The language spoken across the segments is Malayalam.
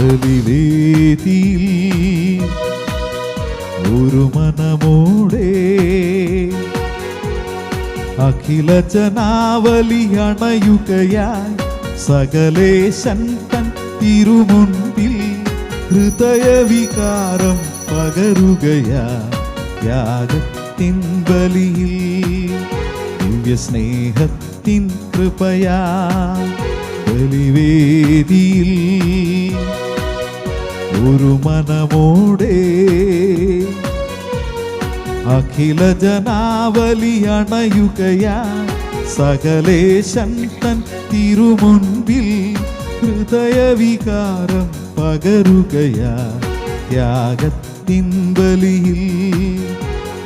ബലിവേദിയിൽ ഒരു മനമോടെ അഖില ജനാവലി അണയുകയായി സകലേശൻ തൻ തിരുമുൻപിൽ ഹൃദയവികാരം പകരുകയായി യാഗത്തിൻ ബലിയിൽ ദിവ്യസ്നേഹത്തിൻ കൃപയാ ബലിവേദിയിൽ ഒരു മനമോടെ അഖില ജനാവലി അണയുകയായി സകലേശൻ തൻ തിരുമുൻപിൽ ഹൃദയവികാരം പകരുകയായി ത്യാഗത്തിൻ ബലിയിൽ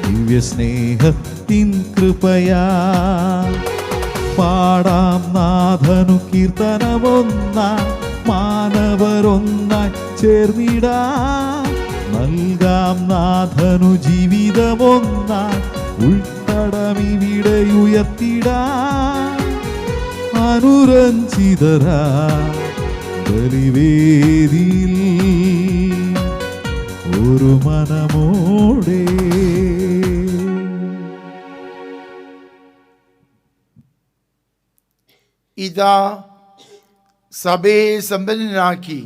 ദിവ്യസ്നേഹത്തിൻ കൃപയാ പാടാം നാഥനു കീർത്തനമൊന്നായി മാനവരൊന്നായി ചേർന്നിടാം നൽകാം നാഥനു ജീവിതമൊന്നായി ഉൾത്തടമിവിടെ ഉയർത്തിടാം അനുരഞ്ജിതരാ ബലിവേദിയിൽ ഒരു മനമോടെ. ഇതാ സഭയെ സമ്പന്നനാക്കി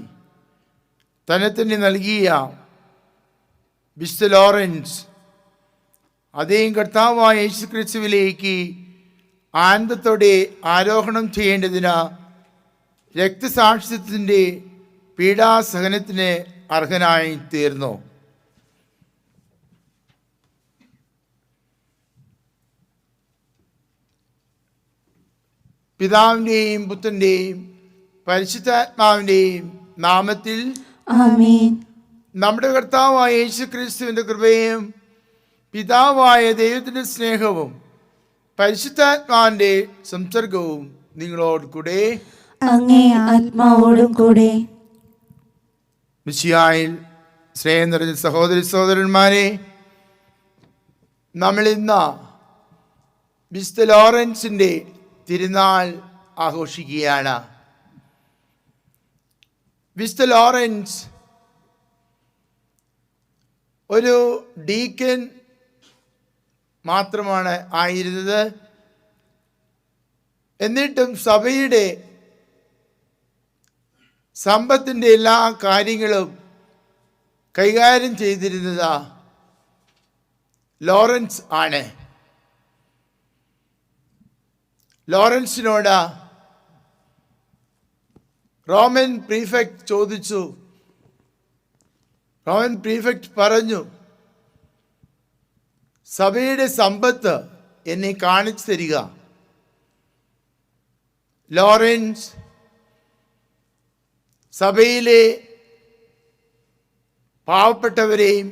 തന്നെ തന്നെ നൽകിയ വിശുദ്ധ ലോറൻസ് അദ്ദേഹം കർത്താവായ യേശുക്രിസ്തുവിലേക്ക് ആനന്ദത്തോടെ ആരോഹണം ചെയ്യേണ്ടതിന് രക്തസാക്ഷിത്വത്തിൻ്റെ പീഡാസഹനത്തിന് അർഹനായി തീർന്നു. പിതാവിൻ്റെയും പുത്രൻ്റെയും പരിശുദ്ധാത്മാവിൻ്റെയും നാമത്തിൽ ആമേൻ. നമ്മുടെ കർത്താവായ യേശുക്രിസ്തുവിൻ്റെ കൃപയും പിതാവായ ദൈവത്തിൻ്റെ സ്നേഹവും പരിശുദ്ധാത്മാവിൻ്റെ സംസർഗവും നിങ്ങളോട് കൂടെ അങ്ങേ ആത്മാവോടും കൂടെ. മിശിഹായിൽ സ്നേഹം നിറഞ്ഞ സഹോദരി സഹോദരന്മാരെ, നമ്മൾ ഇന്ന് വിശുദ്ധ ലോറൻസിൻ്റെ തിരുനാൾ ആഘോഷിക്കുകയാണ്. വിശുദ്ധ ലോറൻസ് ഒരു ഡീക്കൻ മാത്രമാണ് ആയിരുന്നത്. എന്നിട്ടും സഭയുടെ സമ്പത്തിൻ്റെ എല്ലാ കാര്യങ്ങളും കൈകാര്യം ചെയ്തിരുന്നത് ലോറൻസ് ആണ്. ലോറൻസിനോട് റോമൻ പ്രീഫെക്റ്റ് ചോദിച്ചു. റോമൻ പ്രീഫെക്റ്റ് പറഞ്ഞു, സഭയുടെ സമ്പത്ത് എന്നെ കാണിച്ചു തരിക. ലോറൻസ് സഭയിലെ പാവപ്പെട്ടവരെയും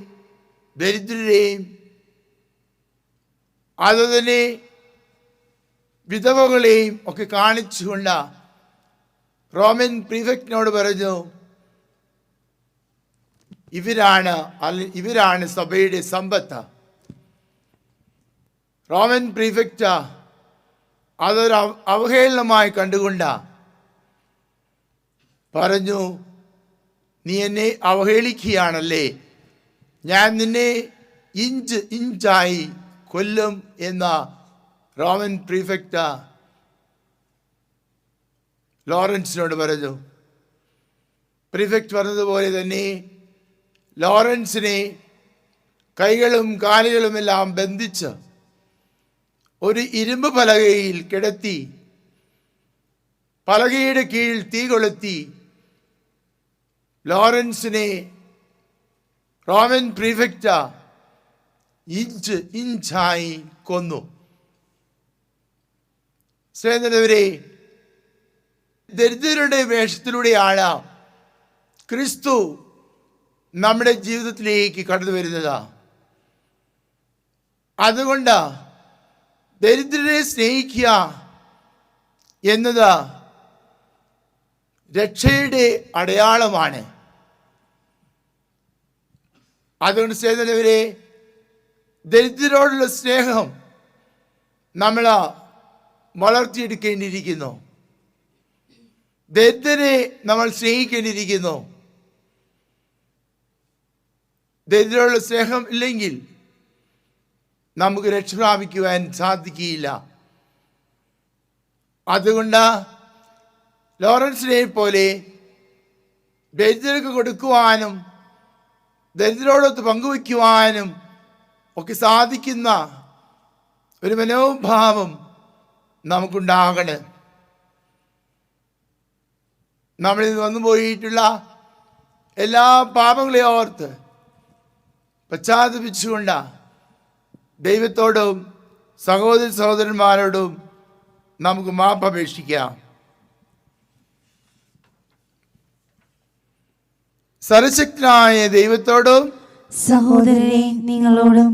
ദരിദ്രരെയും അതുതന്നെ വിധവകളെയും ഒക്കെ കാണിച്ചുകൊണ്ട് റോമൻ പ്രീഫെക്റ്റിനോട് പറഞ്ഞു, ഇവരാണ് സഭയുടെ സമ്പത്ത്. റോമൻ പ്രീഫെക്റ്റ് അതൊരു അവഹേളനമായി കണ്ടുകൊണ്ട് പറഞ്ഞു, നീ എന്നെ അവഹേളിക്കുകയാണല്ലേ, ഞാൻ നിന്നെ ഇഞ്ചായി കൊല്ലും എന്ന റോമൻ പ്രീഫെക്റ്റ് ലോറൻസിനോട് പറഞ്ഞു. പ്രീഫെക്റ്റ് പറഞ്ഞതുപോലെ തന്നെ ലോറൻസിനെ കൈകളും കാലുകളുമെല്ലാം ബന്ധിച്ച് ഒരു ഇരുമ്പ് പലകയിൽ കിടത്തി പലകയുടെ കീഴിൽ തീ കൊളുത്തി ലോറൻസിനെ റോമൻ പ്രീഫെക്റ്റ് ഇഞ്ചായി കൊന്നു. സ്നേഹിതരെ, ദരിദ്രരുടെ വേഷത്തിലൂടെയാണ് ക്രിസ്തു നമ്മുടെ ജീവിതത്തിലേക്ക് കടന്നു വരുന്നത്. അതുകൊണ്ട് ദരിദ്രരെ സ്നേഹിക്കുക എന്നത് രക്ഷയുടെ അടയാളമാണ്. അതുകൊണ്ട് സ്നേഹിതരെ, ദരിദ്രരോടുള്ള സ്നേഹം നമ്മൾ വളർത്തിയെടുക്കേണ്ടിയിരിക്കുന്നു. ദരിദ്രരെ നമ്മൾ സ്നേഹിക്കേണ്ടിയിരിക്കുന്നു. ദരിദ്രരോടുള്ള സ്നേഹം ഇല്ലെങ്കിൽ നമുക്ക് രക്ഷ പ്രാപിക്കുവാൻ സാധിക്കുകയില്ല. അതുകൊണ്ട് ലോറൻസിനെ പോലെ ദരിദ്രർക്ക് കൊടുക്കുവാനും ദരിദ്രരോടൊത്ത് പങ്കുവയ്ക്കുവാനും ഒക്കെ സാധിക്കുന്ന ഒരു മനോഭാവം നമുക്കുണ്ടാകണം. നമ്മളിൽ വന്നു പോയിട്ടുള്ള എല്ലാ പാപങ്ങളെ ഓർത്ത് പശ്ചാത്തപിച്ചുകൊണ്ട് ദൈവത്തോടും സഹോദര സഹോദരന്മാരോടും നമുക്ക് മാപ്പ് അപേക്ഷിക്കാം. സർവശക്തനായ ദൈവത്തോടും സഹോദരരെ നിങ്ങളോടും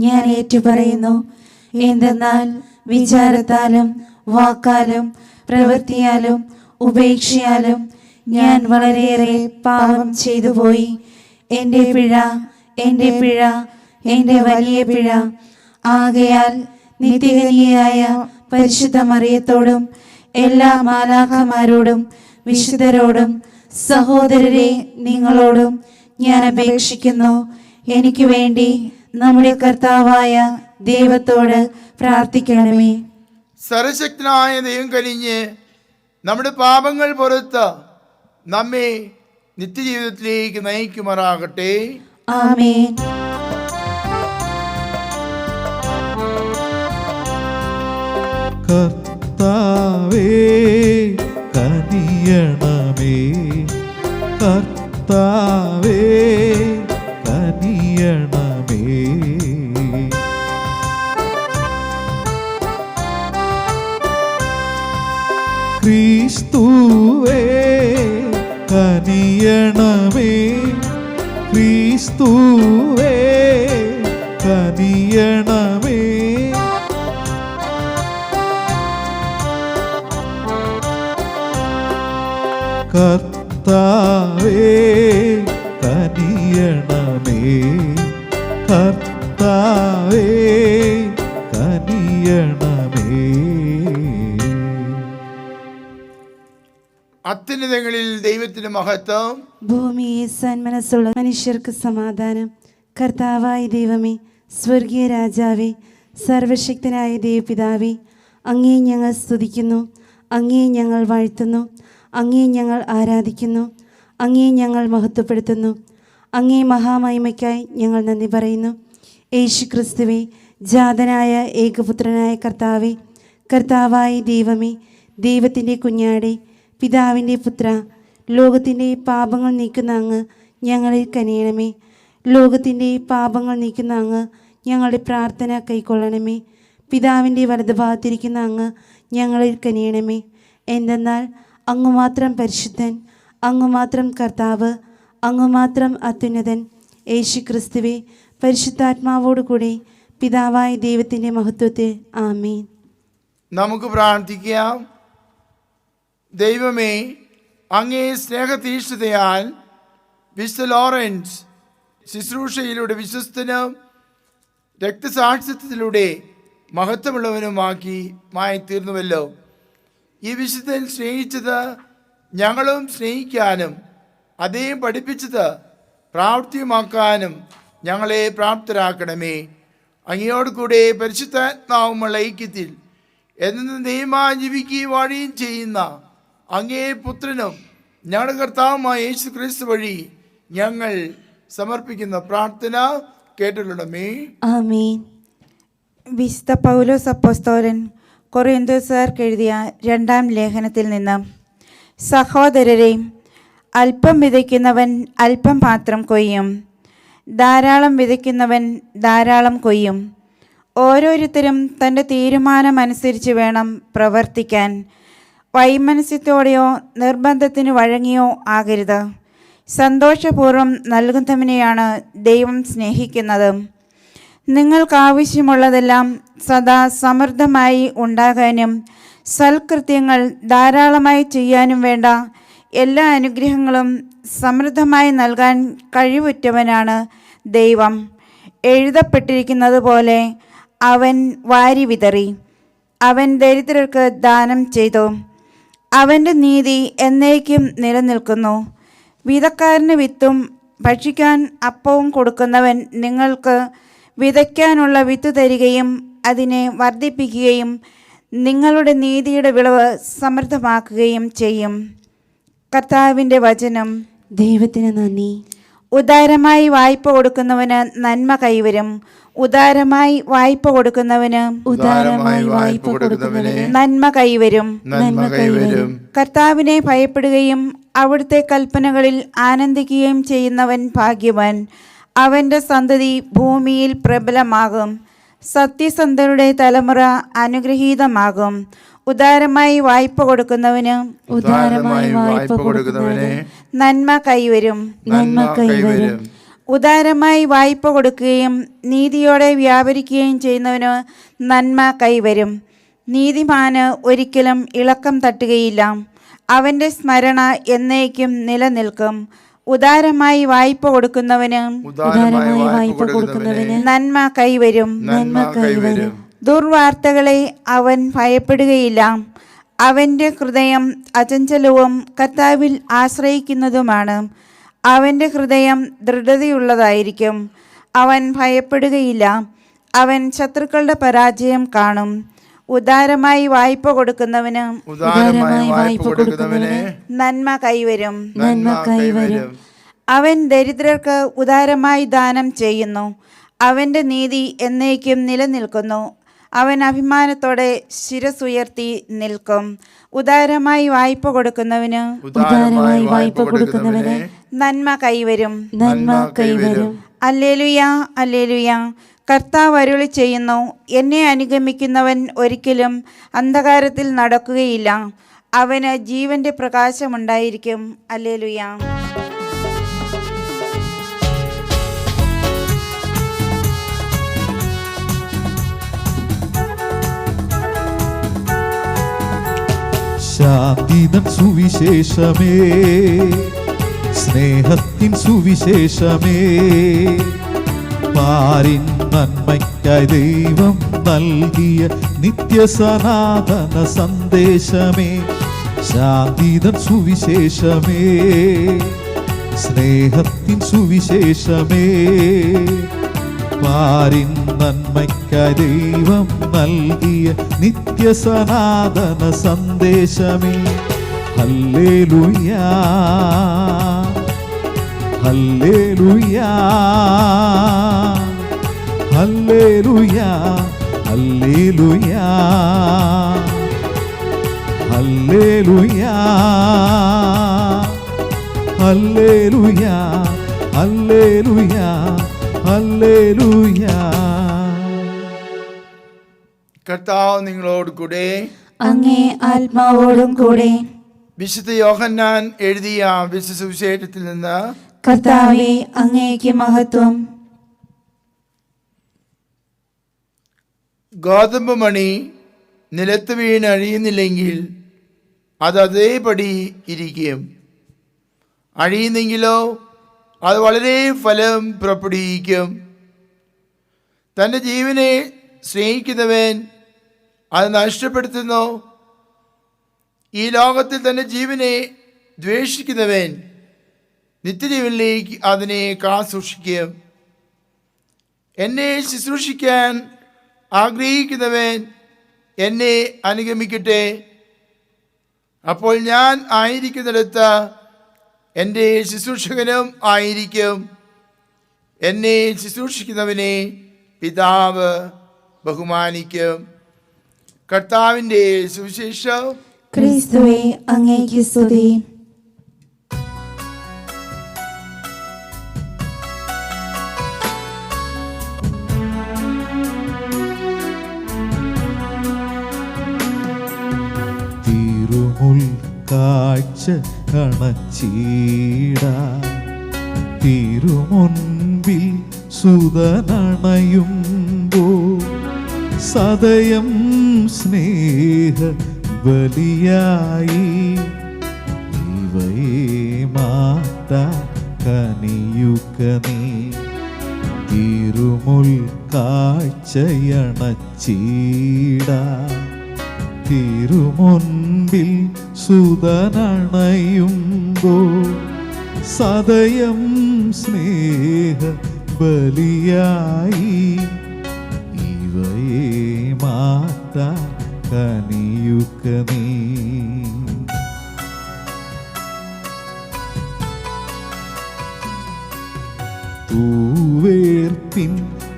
ഞാൻ ഏറ്റുപറയുന്നു. എന്തെന്നാൽ വിചാരത്താലും വാക്കാലും പ്രവൃത്തിയാലും ഉപേക്ഷയാലും ഞാൻ വളരെയേറെ പാപം ചെയ്തു പോയി. എൻ്റെ പിഴ, എൻ്റെ പിഴ, എൻ്റെ വലിയ പിഴ. ആകയാൽ നിത്യകന്യയായ പരിശുദ്ധ മറിയത്തോടും എല്ലാ മാലാഖമാരോടും വിശുദ്ധരോടും സഹോദരരെ നിങ്ങളോടും ഞാൻ അപേക്ഷിക്കുന്നു, എനിക്ക് വേണ്ടി നമ്മുടെ കർത്താവായ ദൈവത്തോട് പ്രാർത്ഥിക്കണമേ. സർവശക്തനായ ദൈവം കനിഞ്ഞ് നമ്മുടെ പാപങ്ങൾ പുറത്ത് നമ്മെ നിത്യജീവിതത്തിലേക്ക് നയിക്കുമാറാകട്ടെ. ആമേൻ. കർത്താവേ കനിയണമേ, കർത്താവേ കനിയണമേ. ക്രിസ്തുവേ കനിയണമേ, ക്രിസ്തുവേ കനിയണമേ. കർത്താവേ കനിയണമേ, കർത്താവേ കനിയണമേ. അത്യുന്നതങ്ങളിൽ ദൈവത്തിന് മഹത്വം, ഭൂമിയെ സന്മനസ്സുള്ള മനുഷ്യർക്ക് സമാധാനം. കർത്താവായ ദൈവമേ, സ്വർഗീയ രാജാവേ, സർവശക്തനായ ദൈവപിതാവേ, അങ്ങേ ഞങ്ങൾ സ്തുതിക്കുന്നു, അങ്ങേ ഞങ്ങൾ വാഴ്ത്തുന്നു, അങ്ങേ ഞങ്ങൾ ആരാധിക്കുന്നു, അങ്ങേ ഞങ്ങൾ മഹത്വപ്പെടുത്തുന്നു. അങ്ങേ മഹാമഹിമയ്ക്കായി ഞങ്ങൾ നന്ദി പറയുന്നു. യേശു ക്രിസ്തുവേ, ജാതനായ ഏകപുത്രനായ കർത്താവേ, കർത്താവായ ദൈവമേ, ദൈവത്തിൻ്റെ കുഞ്ഞാടേ, പിതാവിൻ്റെ പുത്ര, ലോകത്തിൻ്റെ പാപങ്ങൾ നീക്കുന്ന അങ്ങ് ഞങ്ങളിൽ കനിയണമേ. ലോകത്തിൻ്റെ പാപങ്ങൾ നീക്കുന്ന അങ്ങ് ഞങ്ങളുടെ പ്രാർത്ഥന കൈക്കൊള്ളണമേ. പിതാവിൻ്റെ വലതുഭാഗത്തിരിക്കുന്ന അങ്ങ് ഞങ്ങളിൽ കനിയണമേ. എന്തെന്നാൽ അങ്ങ് മാത്രം പരിശുദ്ധൻ, അങ്ങ് മാത്രം കർത്താവ്, അങ്ങ് മാത്രം അത്യുന്നതൻ. യേശു ക്രിസ്തുവേ, പരിശുദ്ധാത്മാവോടുകൂടി പിതാവായ ദൈവത്തിൻ്റെ മഹത്വത്തിൽ ആമേൻ. നമുക്ക് പ്രാർത്ഥിക്കാം. ദൈവമേ, അങ്ങേ സ്നേഹതീഷ്ണതയാൽ വിശുദ്ധ ലോറൻസ് ശുശ്രൂഷയിലൂടെ വിശ്വസ്തനും രക്തസാക്ഷിത്വത്തിലൂടെ മഹത്വമുള്ളവനുമായി തീർന്നുവല്ലോ. ഈ വിശുദ്ധൻ സ്നേഹിച്ചത് ഞങ്ങളും സ്നേഹിക്കാനും അദ്ദേഹം പഠിപ്പിച്ചത് പ്രാവർത്തികമാക്കാനും ഞങ്ങളെ പ്രാപ്തരാക്കണമേ. അങ്ങയോട് കൂടെ പരിശുദ്ധാത്മാവുമുള്ള ഐക്യത്തിൽ എന്നും ദൈവമായി ജീവിക്കുകയും വാഴുകയും ചെയ്യുന്ന അങ്ങേ പുത്രനും ഞങ്ങളുടെ കർത്താവുമായ യേശു ക്രിസ്തു വഴി ഞങ്ങൾ സമർപ്പിക്കുന്ന പ്രാർത്ഥന കേട്ടുകൊള്ളണമേ. ആമേൻ. വിശുദ്ധ പൗലോസ് അപ്പോസ്തലൻ കൊറിന്തോസുകാർക്ക് എഴുതിയ 2-ാം ലേഖനത്തിൽ നിന്ന്, സഹോദരരെ, അല്പം വിതയ്ക്കുന്നവൻ അല്പം മാത്രം കൊയ്യും, ധാരാളം വിതയ്ക്കുന്നവൻ ധാരാളം കൊയ്യും. ഓരോരുത്തരും തൻ്റെ തീരുമാനമനുസരിച്ച് വേണം പ്രവർത്തിക്കാൻ. വൈമനസ്യത്തോടെയോ നിർബന്ധത്തിന് വഴങ്ങിയോ ആകരുത്. സന്തോഷപൂർവ്വം നൽകുന്നവനെയാണ് ദൈവം സ്നേഹിക്കുന്നത്. നിങ്ങൾക്കാവശ്യമുള്ളതെല്ലാം സദാ സമൃദ്ധമായി ഉണ്ടാകാനും സൽകൃത്യങ്ങൾ ധാരാളമായി ചെയ്യാനും വേണ്ട എല്ലാ അനുഗ്രഹങ്ങളും സമൃദ്ധമായി നൽകാൻ കഴിവുറ്റവനാണ് ദൈവം. എഴുതപ്പെട്ടിരിക്കുന്നത് പോലെ അവൻ വാരി വിതറി, അവൻ ദരിദ്രർക്ക് ദാനം ചെയ്തു. അവൻ്റെ നീതി എന്നേക്കും നിലനിൽക്കുന്നു. വിതക്കാരന് വിത്തും ഭക്ഷിക്കാൻ അപ്പവും കൊടുക്കുന്നവൻ നിങ്ങൾക്ക് വിതയ്ക്കാനുള്ള വിത്ത് തരികയും അതിനെ വർദ്ധിപ്പിക്കുകയും നിങ്ങളുടെ നീതിയുടെ വിളവ് സമൃദ്ധമാക്കുകയും ചെയ്യും. കർത്താവിൻ്റെ വചനം. ദൈവത്തിന് നന്ദി. ഉദാരമായി വായ്പ കൊടുക്കുന്നവന് നന്മ കൈവരും. ഉദാരമായി വായ്പ കൊടുക്കുന്നവന് ഉദാരമായി വായ്പ കൊടുക്കുന്നവന് നന്മ കൈവരും. നന്മ കൈവരും. കർത്താവിനെ ഭയപ്പെടുകയും അവിടുത്തെ കൽപ്പനകളിൽ ആനന്ദിക്കുകയും ചെയ്യുന്നവൻ ഭാഗ്യവാൻ. അവൻ്റെ സന്തതി ഭൂമിയിൽ പ്രബലമാകും. സത്യസന്ധരുടെ തലമുറ അനുഗ്രഹീതമാകും. ഉദാരമായി വായ്പ കൊടുക്കുന്നവന് ഉദാരമായി വായ്പ കൊടുക്കുന്നവന് നന്മ കൈവരും. നന്മ കൈവരും. ഉദാരമായി വായ്പ കൊടുക്കുകയും നീതിയോടെ വ്യാപരിക്കുകയും ചെയ്യുന്നവന് നന്മ കൈവരും. നീതിമാന് ഒരിക്കലും ഇളക്കം തട്ടുകയില്ല. അവൻ്റെ സ്മരണ എന്നേക്കും നിലനിൽക്കും. ഉദാരമായി വായ്പ കൊടുക്കുന്നവന് ഉദാരമായി വായ്പ കൊടുക്കുന്നവന് നന്മ കൈവരും. നന്മ കൈവരും. ദുർവാർത്തകളെ അവൻ ഭയപ്പെടുകയില്ല. അവൻ്റെ ഹൃദയം അചഞ്ചലവും കർത്താവിൽ ആശ്രയിക്കുന്നതുമാണ്. അവൻ്റെ ഹൃദയം ദൃഢതയുള്ളതായിരിക്കും. അവൻ ഭയപ്പെടുകയില്ല. അവൻ ശത്രുക്കളുടെ പരാജയം കാണും. ഉദാരമായി വായ്പ കൊടുക്കുന്നവന് ഉദാരമായി വായ്പ കൊടുക്കുന്നവന് നന്മ കൈവരും. നന്മ കൈവരും. അവൻ ദരിദ്രർക്ക് ഉദാരമായി ദാനം ചെയ്യുന്നു. അവൻ്റെ നീതി എന്നേക്കും നിലനിൽക്കുന്നു. അവൻ അഭിമാനത്തോടെ ശിരസുയർത്തി നിൽക്കും. ഉദാരമായി വായ്പ കൊടുക്കുന്നവന് ഉദാരമായി വായ്പ കൊടുക്കുന്നവന് നന്മ കൈവരും. നന്മ കൈവരും. അല്ലേലുയ, അല്ലേലുയ. കർത്താവ് അരുളി ചെയ്യുന്നു, എന്നെ അനുഗമിക്കുന്നവൻ ഒരിക്കലും അന്ധകാരത്തിൽ നടക്കുകയില്ല. അവന് ജീവന്റെ പ്രകാശമുണ്ടായിരിക്കും. അല്ലേലുയ. ശാന്തിതൻ സുവിശേഷമേ, സ്നേഹത്തിൻ സുവിശേഷമേ, പാരിൻ നന്മയ്ക്കായി ദൈവം നൽകിയ നിത്യസനാതന സന്ദേശമേ. ശാന്തിതൻ സുവിശേഷമേ, സ്നേഹത്തിൻ സുവിശേഷമേ, പാരിൻ നന്മയ്ക്കായി ദൈവം നൽകിയ നിത്യസനാതന സന്ദേശമേ. ഹല്ലേലൂയാ, ഹല്ലേലൂയാ, ഹല്ലേലൂയാ, ഹല്ലേലൂയാ, ഹല്ലേലൂയാ, ഹല്ലേലൂയാ, ഹല്ലേലൂയാ, ഹല്ലേലൂയാ. കർത്താവ് നിങ്ങളോട് കൂടെ. അങ്ങേ ആത്മാവോടും കൂടെ. വിശുദ്ധ യോഹന്നാൻ എഴുതിയ വിശുദ്ധ സുവിശേഷത്തിൽ നിന്ന്. കർത്താവേ, അങ്ങേക്ക് മഹത്വം. ഗോതമ്പ് മണി നിലത്ത് വീണ് അഴിയുന്നില്ലെങ്കിൽ അത് അതേപടി ഇരിക്കും. അഴിയുന്നെങ്കിലോ അത് വളരെ ഫലം പുറപ്പെടുവിക്കും. തൻ്റെ ജീവനെ സ്നേഹിക്കുന്നവൻ അത് നഷ്ടപ്പെടുത്തുന്നു. ഈ ലോകത്തിൽ തൻ്റെ ജീവനെ ദ്വേഷിക്കുന്നവൻ നിത്യജീവനിലേക്ക് അതിനെ കാസൂക്ഷിക്കും. എന്നെ ശുശ്രൂഷിക്കാൻ ആഗ്രഹിക്കുന്നവൻ എന്നെ അനുഗമിക്കട്ടെ. അപ്പോൾ ഞാൻ ആയിരിക്കുന്നിടത്ത് എൻ്റെ ശുശ്രൂഷകനും ആയിരിക്കും. എന്നെ ശുശ്രൂഷിക്കുന്നവനെ പിതാവ് ബഹുമാനിക്കും. കർത്താവിൻ്റെ സുവിശേഷം. ക്രിസ്തുവേ, അങ്ങേക്ക് സ്തുതി. കാഴ്ച അണച്ചീട തിരുമുൻപിൽ സുതനണയുമ്പോ സദയം സ്നേഹ ബലിയായി ഇവയെ മാറ്റാ കനിയുക നീ. തിരുമുൽ കാഴ്ചയണച്ചീട തിരുമുൻപിൽ സുതനണയുമ്പോ സദയം സ്നേഹ ബലിയായി ഇവയെ മാറ്റാൻ കനിയുക നീ. തൂവേർപ്പിൻ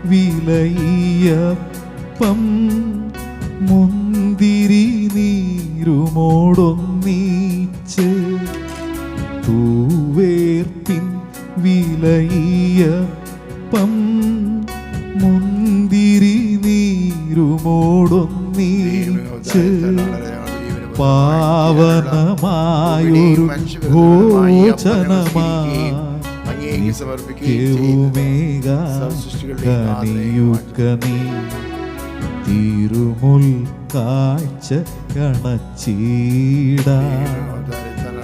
വിലയിയപ്പം മുന്തിരി നീരുമോടൊന്നീച്ച്. തൂവേർപ്പിൻ വിലയിയപ്പം മുന്തിരി നീരുമോടൊന്നീച്ച്. പാവനമായൊരു ഭോജനമായി കനിയുക നീ. തിരുമുൽ കാഴ്ച കണച്ചീടാൻ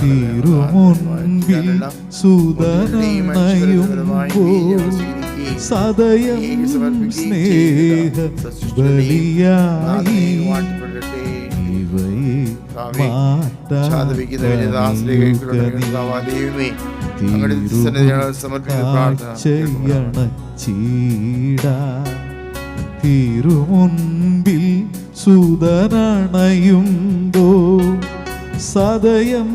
തിരുമുൻപിൽ സുതനയുമ്പോൾ സദയം സ്നേഹ ബലിയായി ഇവയെ മാറ്റാൻ തിരുമുൻപിൽ സുതനണയുമ്പോ സദയം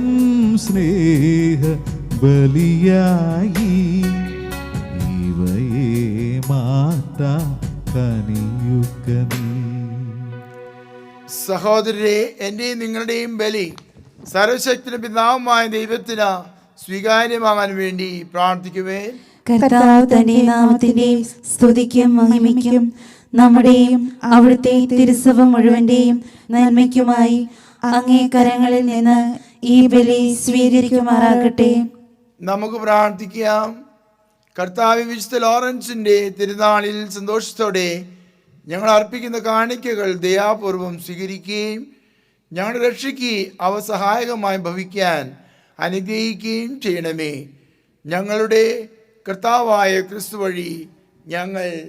സ്നേഹ ബലിയായി ഇവയെ മാറ്റാൻ കനിയുക നീ. സഹോദരരെ, എന്റെയും നിങ്ങളുടെയും ബലി സർവശക്തിയുടെ പിതാവുമായ ദൈവത്തിന് സ്വീകാര്യമാകാൻ വേണ്ടി പ്രാർത്ഥിക്കുവേ. കർത്താവ് തന്റെ നാമത്തിന്റെയും സ്തുതിക്കും മഹിമയ്ക്കും നമ്മുടെയും അവിടുത്തെ തിരുസഭ മുഴുവന്റെയും നന്മയ്ക്കുമായി അങ്ങേ കരങ്ങളിൽ നിന്ന് ഈ ബലി സ്വീകരിക്കുമാറാകട്ടെ. നമുക്ക് പ്രാർത്ഥിക്കാം. കർത്താവ് വിശുദ്ധ ലോറൻസിന്റെ തിരുനാളിൽ സന്തോഷത്തോടെ ഞങ്ങൾ അർപ്പിക്കുന്ന കാണിക്കകൾ ദയാപൂർവം സ്വീകരിക്കുകയും ഞങ്ങളുടെ രക്ഷയ്ക്ക് അവ സഹായകമായി ഭവിക്കാൻ അനുഗ്രഹിക്കുകയും ചെയ്യണമേ. ഞങ്ങളുടെ കർത്താവായ ക്രിസ്തു വഴി ഞങ്ങൾ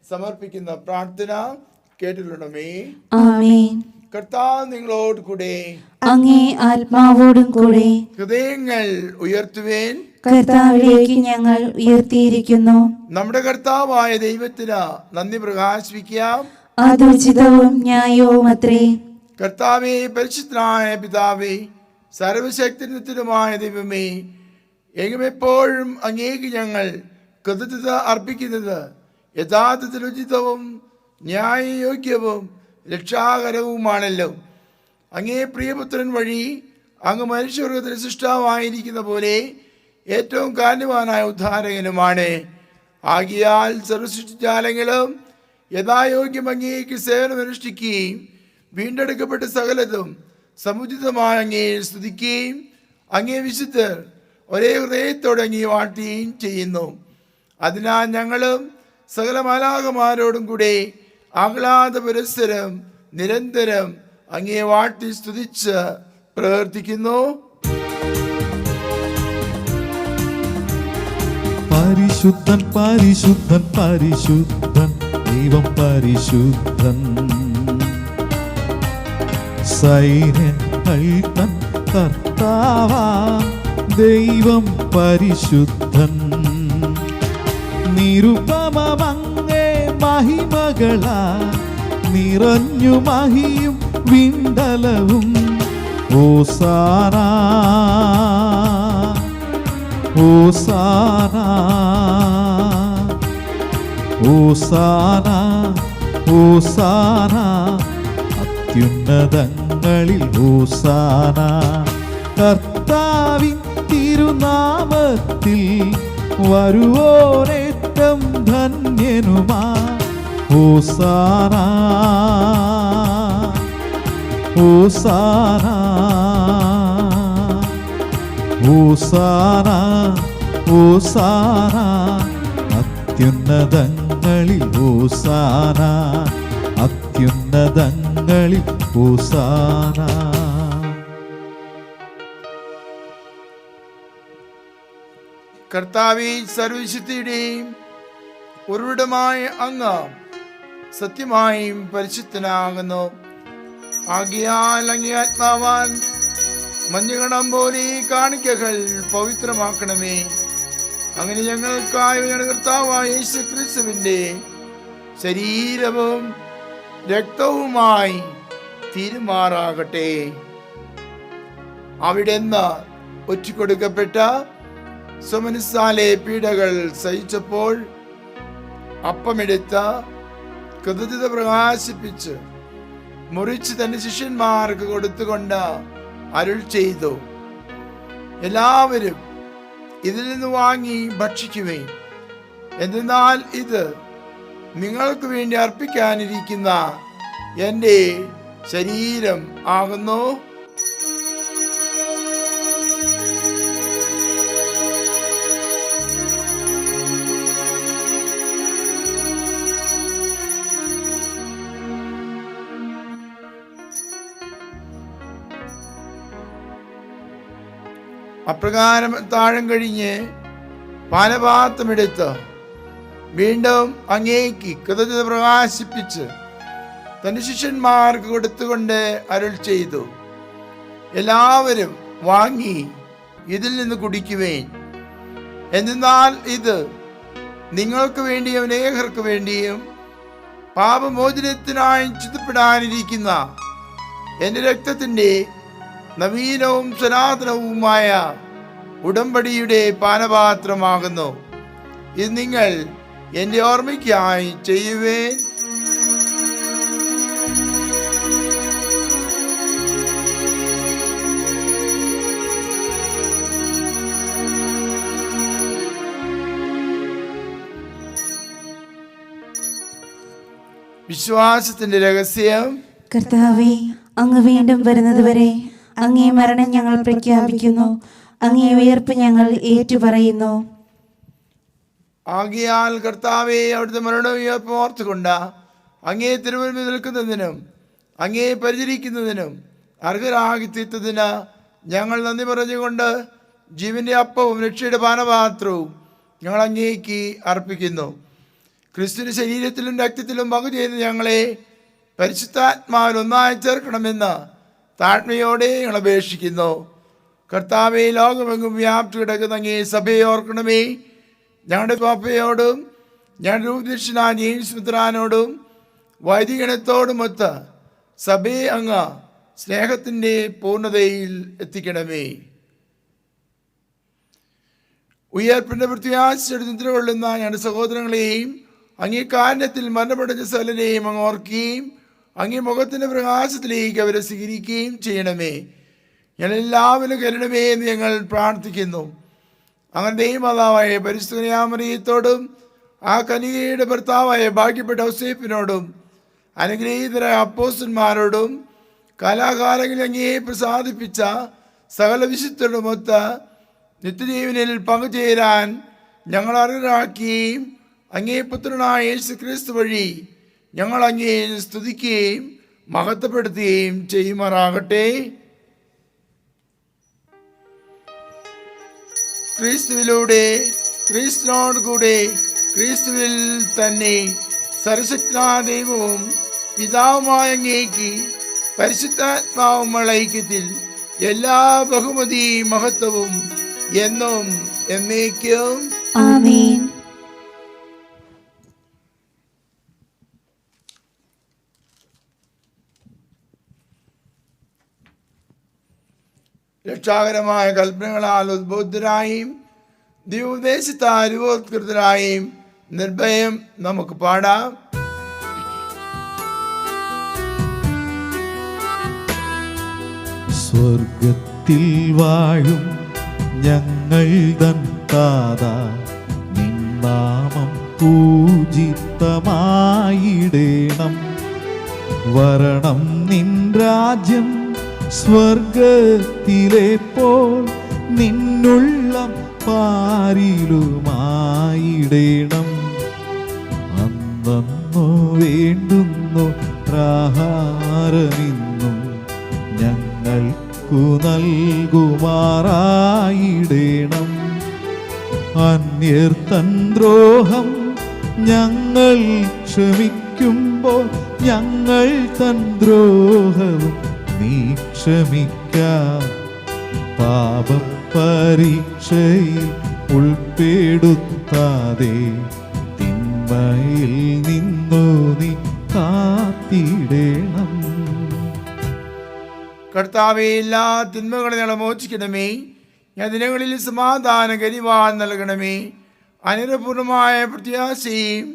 സമർപ്പിക്കുന്ന പ്രാർത്ഥന കേട്ടിട്ടുണ്ടമേ. ആമേൻ. കർത്താവ് നിങ്ങളോട് കൂടെ അങ്ങേ ആത്മാവോടും കൂടെ ഹൃദയങ്ങൾ ഉയർത്തുവേൻ. കർത്താവിലേക്ക് ഞങ്ങൾ ഉയർത്തിയിരിക്കുന്നു. നമ്മുടെ കർത്താവായ ദൈവത്തിന് നന്ദി പ്രകാശിപ്പിക്കാം. അതുചിതവും ന്യായവും അത്രേ. കർത്താവേ, പരിശുദ്ധനായ പിതാവേ, സർവശക്തനുമായ ദൈവമേ, എങ്ങുമെപ്പോഴും അങ്ങേക്ക് ഞങ്ങൾ കൃതജ്ഞത അർപ്പിക്കുന്നത് യഥാർത്ഥത്തിൽ ഉചിതവും ന്യായയോഗ്യവും രക്ഷാകരവുമാണല്ലോ. അങ്ങേ പ്രിയപുത്രൻ വഴി അങ്ങ് മനുഷ്യവർഗത്തിന് സൃഷ്ടാവായിരിക്കുന്ന പോലെ ഏറ്റവും കാരണവാനായ ഉദ്ധാരകനുമാണ്. ആകിയാൽ സർവസൃഷ്ടിജാലങ്ങളും യഥായോഗ്യം അങ്ങേക്ക് സേവനമനുഷ്ഠിക്കുകയും വീണ്ടെടുക്കപ്പെട്ട സകലതും സമുചിതമായ അങ്ങേ സ്തുതിക്കുകയും അങ്ങേ വിശുദ്ധർ ഒരേ ഹൃദയത്തോടെ അങ്ങേ വാഴ്ത്തുകയും ചെയ്യുന്നു. അതിനാൽ ഞങ്ങളും സകല മാലാഖമാരോടും കൂടെ ആഹ്ലാദ പുരസ്സരം നിരന്തരം അങ്ങേ വാഴ്ത്തി സ്തുതിച്ച് പ്രവർത്തിക്കുന്നു. പരിശുദ്ധൻ പരിശുദ്ധൻ പരിശുദ്ധൻ ദൈവം പരിശുദ്ധൻ. സൈന്യങ്ങൾ തൻ കർത്താവാം ദൈവം പരിശുദ്ധൻ. നിരുപമമങ്ങേ മഹിമകളാ നിറഞ്ഞു മഹിയും വിണ്ടലവും. ഓസാന ഓസാന ഓസാന ഓസാന അത്യുന്നതങ്ങളിൽ ഓസാന. കർത്താവിൻ തിരുനാമത്തിൽ വരുവോരേറ്റം ധന്യനുമാ. ഓസാന ഓസാന ഓസാന ഓസാന അത്യുന്നതങ്ങളിൽ ഓസാന അത്യുന്നതങ്ങളിൽ ഓസാന. കർത്താവേ, സർവശക്തിയുടെയും ഉറവിടമായ അങ്ങ് സത്യമായും പരിശുദ്ധനാകുന്നു. ആകിയാൽ അങ്ങേ ആത്മാവാൻ മഞ്ഞുകണം പോലെ ഈ കാണിക്കകൾ പവിത്രമാക്കണമേ. അങ്ങനെ ഞങ്ങൾക്കായി ഞങ്ങളുടെ കർത്താവായ യേശു ക്രിസ്തുവിന്റെ ശരീരവും രക്തവുമായി തീരുമാറാകട്ടെ. അവിടെന്ന് ഒറ്റിക്കൊടുക്കപ്പെട്ട സ്വമനസ്സാലെ പീഡകൾ സഹിച്ചപ്പോൾ അപ്പമെടുത്ത് കൃതജ്ഞത പ്രകാശിപ്പിച്ച് മുറിച്ച് തന്റെ ശിഷ്യന്മാർക്ക് കൊടുത്തുകൊണ്ട് അരുൾ ചെയ്തു, എല്ലാവരും ഇതിൽ നിന്ന് വാങ്ങി ഭക്ഷിക്കുവേൻ. എന്തെന്നാൽ ഇത് നിങ്ങൾക്ക് വേണ്ടി അർപ്പിക്കാനിരിക്കുന്ന എൻ്റെ ശരീരം ആകുന്നു. അപ്രകാരം താഴം കഴിഞ്ഞ് പാനപാത്രമെടുത്ത് വീണ്ടും അങ്ങേക്ക് കൃതജ്ഞത പ്രകാശിപ്പിച്ച് തന്റെ ശിഷ്യന്മാർക്ക് കൊടുത്തുകൊണ്ട് അരുൾ ചെയ്തു, എല്ലാവരും വാങ്ങി ഇതിൽ നിന്ന് കുടിക്കുവേൻ. എന്നാൽ ഇത് നിങ്ങൾക്ക് വേണ്ടിയും അനേകർക്ക് വേണ്ടിയും പാപമോചനത്തിനായി ചിന്തപ്പെടാനിരിക്കുന്ന എൻ്റെ രക്തത്തിൻ്റെ നവീനവും സനാതനവുമായ ഉടമ്പടിയുടെ പാനപാത്രമാകുന്നു. ഇത് നിങ്ങൾ എൻ്റെ ഓർമ്മയ്ക്കായി ചെയ്യുവേൻ. വിശ്വാസത്തിന്റെ രഹസ്യം. കർത്താവേ, അങ്ങ് വീണ്ടും വരുന്നതുവരെ അങ്ങേ മരണം ഞങ്ങൾ പ്രഖ്യാപിക്കുന്നു, അങ്ങേ ഉയർപ്പ് ഞങ്ങൾ ഏറ്റുപറയുന്നു. ആകയാൽ കർത്താവെ, അവിടുത്തെ മരണവും ഉയർപ്പും ഓർത്തുകൊണ്ട് അങ്ങേ തിരുമുൻപിൽ നിൽക്കുന്നതിനും അങ്ങേ പരിചരിക്കുന്നതിനും അർഹരാക്കി തീർത്തതിന് ഞങ്ങൾ നന്ദി പറഞ്ഞുകൊണ്ട് ജീവന്റെ അപ്പവും രക്ഷയുടെ പാനപാത്രവും ഞങ്ങൾ അങ്ങേക്ക് അർപ്പിക്കുന്നു. ക്രിസ്തുവിന്റെ ശരീരത്തിലും രക്തത്തിലും പങ്കുചെയ്ത് ഞങ്ങളെ പരിശുദ്ധാത്മാവിൽ ഒന്നായി ചേർക്കണമെന്ന് താഴ്മയോടെ ഞങ്ങൾ അപേക്ഷിക്കുന്നു. കർത്താവെ, ലോകമെങ്ങും വ്യാപ്തി കിടക്കുന്ന അങ്ങേ സഭയെ ഓർക്കണമേ. ഞങ്ങളുടെ പാപ്പയോടും ഞങ്ങളുടെ രൂപദക്ഷിണ ജെയിംസ് മിത്രാനോടും വൈദികണത്തോടുമൊത്ത് സഭയെ അങ്ങ് സ്നേഹത്തിൻ്റെ പൂർണ്ണതയിൽ എത്തിക്കണമേ. ഉയർപ്പിൻ്റെ പ്രത്യാശയുടെ നിദ്ര കൊള്ളുന്ന ഞങ്ങളുടെ സഹോദരങ്ങളെയും അങ്ങേ കാരണത്തിൽ മരണപ്പെട്ട സകലരെയും അങ്ങ് ഓർക്കുകയും അങ്ങേ മുഖത്തിൻ്റെ പ്രകാശത്തിലേക്ക് അവരെ സ്വീകരിക്കുകയും ചെയ്യണമേ. ഞങ്ങളെല്ലാവരും കരുണമേ എന്ന് ഞങ്ങൾ പ്രാർത്ഥിക്കുന്നു. അങ്ങനെ ദൈവമാതാവായ പരിശുദ്ധ കന്യാമറിയത്തോടും ആ കന്യകയുടെ ഭർത്താവായ ഭാഗ്യപ്പെട്ട ഔസേപ്പിനോടും അനുഗ്രഹീതരായ അപ്പോസ്തലന്മാരോടും കാലാകാലങ്ങളിൽ അങ്ങേ പ്രസാദിപ്പിച്ച സകല വിശുദ്ധരുമൊത്ത് നിത്യജീവനിൽ പങ്കുചേരാൻ ഞങ്ങൾ അർഹരാക്കുകയും അങ്ങേ പുത്രനായ യേശു ക്രിസ്തു വഴി ഞങ്ങൾ അങ്ങേ സ്തുതിക്കുകയും മഹത്വപ്പെടുത്തുകയും ചെയ്യുമാറാകട്ടെ. ക്രിസ്തുവിലൂടെ, ക്രിസ്തുവിനോട് കൂടെ, ക്രിസ്തുവിൽ തന്നെ സർവശക്തനായ ദൈവവും പിതാവുമായ അങ്ങേക്ക് പരിശുദ്ധാത്മാവുമുള്ള ഐക്യത്തിൽ എല്ലാ ബഹുമതി മഹത്വവും എന്നും എന്നേക്കും ആമേൻ. രക്ഷാകരമായ കൽപ്പനകളാൽ ഉദ്ബോധരായും ദൈവോപദേശത്താൽ രൂപോത്കൃതരായും നിർഭയം നമുക്ക് പാടാം. സ്വർഗത്തിൽ വാഴും ഞങ്ങൾ തൻ താതാ, നിൻ നാമം പൂജിതമായിടേണം. വരണം നിൻ രാജ്യം സ്വർഗത്തിലെ പോൽ നിന്നുള്ളം പാരിലുമായിടേണം. അന്നു വേണ്ടുന്നു ആഹാരമിന്നും ഞങ്ങൾക്കു നൽകുമാറായിടേണം. അന്യർ തൻ ദ്രോഹം ഞങ്ങൾ ക്ഷമിക്കുമ്പോൾ ഞങ്ങൾ തൻ ദ്രോഹവും നീ ക്ഷമിക്ക. പാപപരീക്ഷയിൽ ഉൾപ്പെടുത്താതെ തിന്മയിൽ നിന്നു നീ കാത്തിടേണം. കർത്താവേ, എല്ലാ തിന്മകളെ ഞങ്ങളെ മോചിക്കണമേ. ഞാൻ ദിനങ്ങളിൽ സമാധാനം കരിവാൻ നൽകണമേ. അനുരപൂർണമായ പ്രത്യാശയും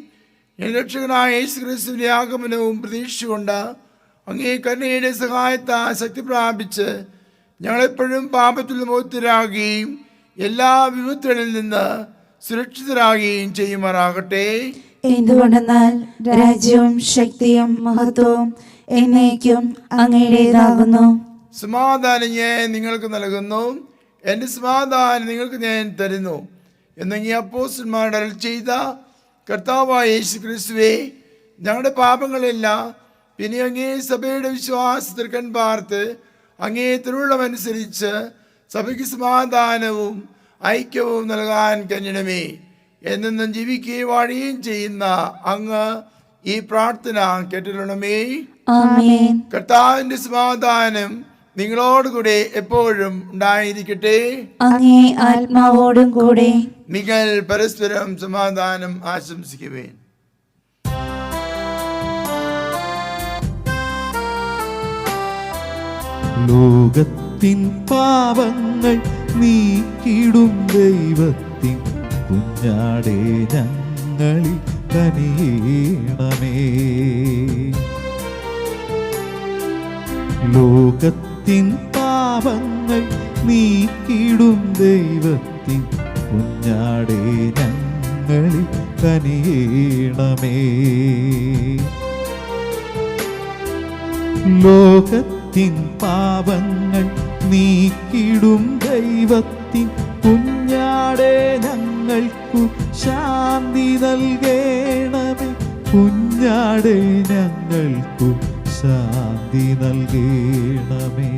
രക്ഷകനായ യേശുക്രിസ്തുവിന്റെ ആഗമനവും പ്രതീക്ഷിച്ചുകൊണ്ട് അങ്ങേ കരുണയുടെ സഹായത്താൽ ശക്തി പ്രാപിച്ച് ഞങ്ങളെപ്പോഴും പാപത്തിൽ മോചിതരാകുകയും എല്ലാ വിപത്തുകളിൽ നിന്ന് സുരക്ഷിതരാകുകയും ചെയ്യുമാറാകട്ടെ. എന്തുകൊണ്ടെന്നാൽ രാജ്യവും ശക്തിയും മഹത്വവും എന്നേക്കും അങ്ങയുടേതാകുന്നു. സമാധാനം ഞാൻ നിങ്ങൾക്ക് നൽകുന്നു, എൻ്റെ സമാധാനം നിങ്ങൾക്ക് ഞാൻ തരുന്നു എന്നീ അപ്പോസ്തലന്മാരുടെ അരുളി ചെയ്ത കർത്താവായ യേശു ക്രിസ്തുവേ, ഞങ്ങളുടെ പാപങ്ങളെല്ലാം പിന്നെ അങ്ങേ സഭയുടെ വിശ്വാസത്തിൽ കൺപാർത്ത് അങ്ങേ തിരുവുള്ളമനുസരിച്ച് സഭയ്ക്ക് സമാധാനവും ഐക്യവും നൽകാൻ കനിയണമേ. എന്നെന്നും ജീവിക്കുകയും വാഴുകയും ചെയ്യുന്ന അങ്ങ് ഈ പ്രാർത്ഥന കേട്ടിരണമേ. ആമേൻ. കർത്താവിന്റെ സമാധാനം നിങ്ങളോടുകൂടെ എപ്പോഴും ഉണ്ടായിരിക്കട്ടെ. അങ്ങേ ആത്മാവോടും കൂടെ. നിങ്ങൾ പരസ്പരം സമാധാനം ആശംസിക്കുവേൻ. ലോകത്തിൻ പാപങ്ങൾ നീക്കിടും ദൈവത്തിൻ കുഞ്ഞാടേ ഞങ്ങളിൽ കനിയണമേ. ലോകത്തിൻ പാപങ്ങൾ നീക്കിടും ദൈവത്തിൻ കുഞ്ഞാടേ ഞങ്ങളിൽ കനിയണമേ. ലോകത്തിൻ പാപങ്ങൾ നീക്കിടും ദൈവത്തിൻ കുഞ്ഞാടേ ഞങ്ങൾക്കു ശാന്തി നൽകണമേ. കുഞ്ഞാടേ ഞങ്ങൾക്കു ശാന്തി നൽകണമേ.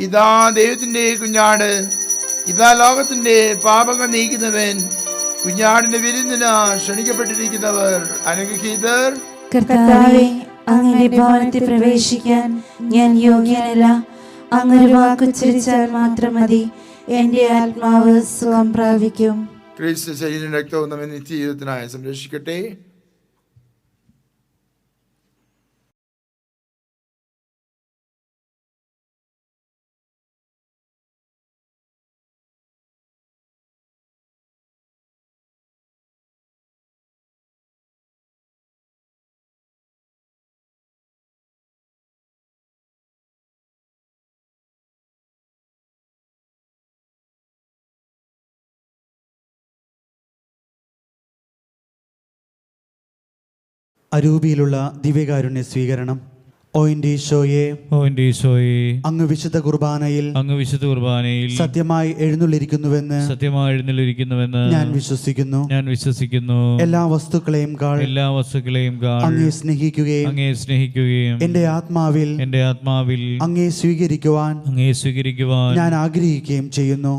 ഇതാ ദൈവത്തിന്റെ കുഞ്ഞാട്, ഇതാ ലോകത്തിന്റെ പാപങ്ങൾ നീക്കുന്നവൻ. കുഞ്ഞാടിന്റെ വിരുന്നിന് ക്ഷണിക്കപ്പെട്ടിരിക്കുന്നവർ അനുഗ്രഹീതർ. കർത്താവേ, അങ്ങയുടെ ഭവനത്തിൽ പ്രവേശിക്കാൻ ഞാൻ യോഗ്യനല്ല. അങ്ങൊരു വാക്കുച്ചരിച്ചാൽ മാത്രം മതി, എന്റെ ആത്മാവ് സുഖം പ്രാപിക്കും. ക്രിസ്തു ശരീരം രക്തവും നമ്മെ നിത്യജീവിതത്തിനായി സംരക്ഷിക്കട്ടെ. അരൂപിയിലുള്ള ദിവ്യകാരുണ്യ സ്വീകരണം. ഓയിൻഡീശോയെ, അങ്ങ് വിശുദ്ധ കുർബാനയിൽ സത്യമായി എഴുന്നള്ളിരിക്കുന്നുവെന്ന് ഞാൻ വിശ്വസിക്കുന്നു. എല്ലാ വസ്തുക്കളെയും അങ്ങേ സ്നേഹിക്കുകയും എന്റെ ആത്മാവിൽ അങ്ങേ സ്വീകരിക്കുവാൻ ഞാൻ ആഗ്രഹിക്കുകയും ചെയ്യുന്നു.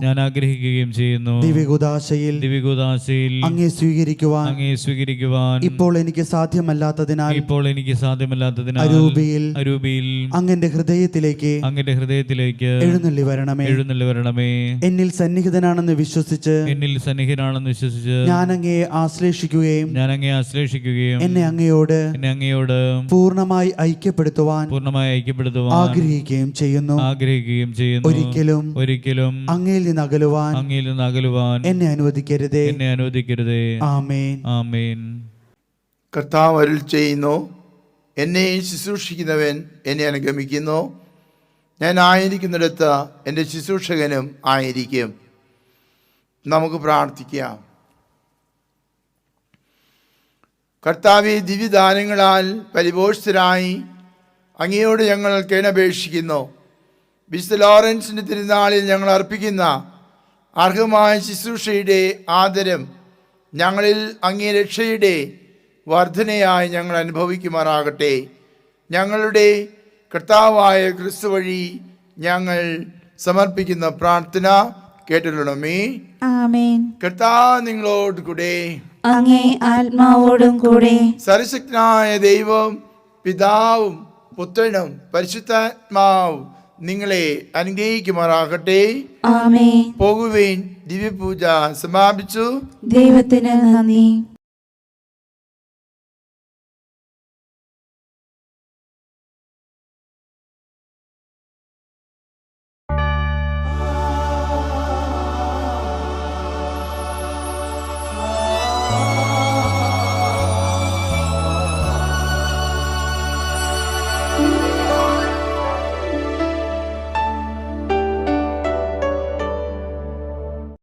ദിവ്യകൂദാശയിൽ അങ്ങേ സ്വീകരിക്കുവാൻ ഇപ്പോൾ എനിക്ക് സാധ്യമല്ലാത്തതിനാൽ അരൂപിയിൽ അങ്ങന്റെ ഹൃദയത്തിലേക്ക് എഴുന്നള്ളി വരണമേ. എന്നിൽ സന്നിഹിതനാണെന്ന് വിശ്വസിച്ച് ഞാൻ അങ്ങയെ ആശ്ലേഷിക്കുകയും എന്നെ അങ്ങയോട് പൂർണ്ണമായി ഐക്യപ്പെടുത്തുവാൻ ആഗ്രഹിക്കുകയും ചെയ്യുന്നു. ഒരിക്കലും അങ്ങയിൽ നിന്ന് അകലുവാൻ എന്നെ അനുവദിക്കരുതേ. ആമേൻ. കർത്താവ് അരുൾ ചെയ്യുന്നു, എന്നെ ശുശ്രൂഷിക്കുന്നവൻ എന്നെ അനുഗമിക്കുന്നു. ഞാൻ ആയിരിക്കുന്നിടത്ത് എൻ്റെ ശുശ്രൂഷകനും ആയിരിക്കും. നമുക്ക് പ്രാർത്ഥിക്കാം. കർത്താവേ, ദിവ്യദാനങ്ങളാൽ പരിപോഷിതരായി അങ്ങയോട് ഞങ്ങൾ കേണപേക്ഷിക്കുന്നു. വിശുദ്ധ ലോറൻസിൻ്റെ തിരുനാളിൽ ഞങ്ങൾ അർപ്പിക്കുന്ന അർഹമായ ശുശ്രൂഷയുടെ ആദരം ഞങ്ങളിൽ അങ്ങേ രക്ഷയുടെ വർധനയായി ഞങ്ങൾ അനുഭവിക്കുമാറാകട്ടെ. ഞങ്ങളുടെ കർത്താവായ ക്രിസ്തു വഴി ഞങ്ങൾ സമർപ്പിക്കുന്ന പ്രാർത്ഥന കേട്ടിരണമേ. ആമേൻ. കർത്താവ് നിങ്ങളോട് കൂടെ, അങ്ങേ ആത്മാവോടും കൂടെ. സർവശക്തനായ ദൈവം പിതാവും പുത്രനും പരിശുദ്ധാത്മാവും നിങ്ങളെ അനുഗ്രഹിക്കുമാറാകട്ടെ. ആമേൻ. പോകുവേൻ. ദിവ്യപൂജ സമാപിച്ചു. ദൈവത്തിന് നന്ദി.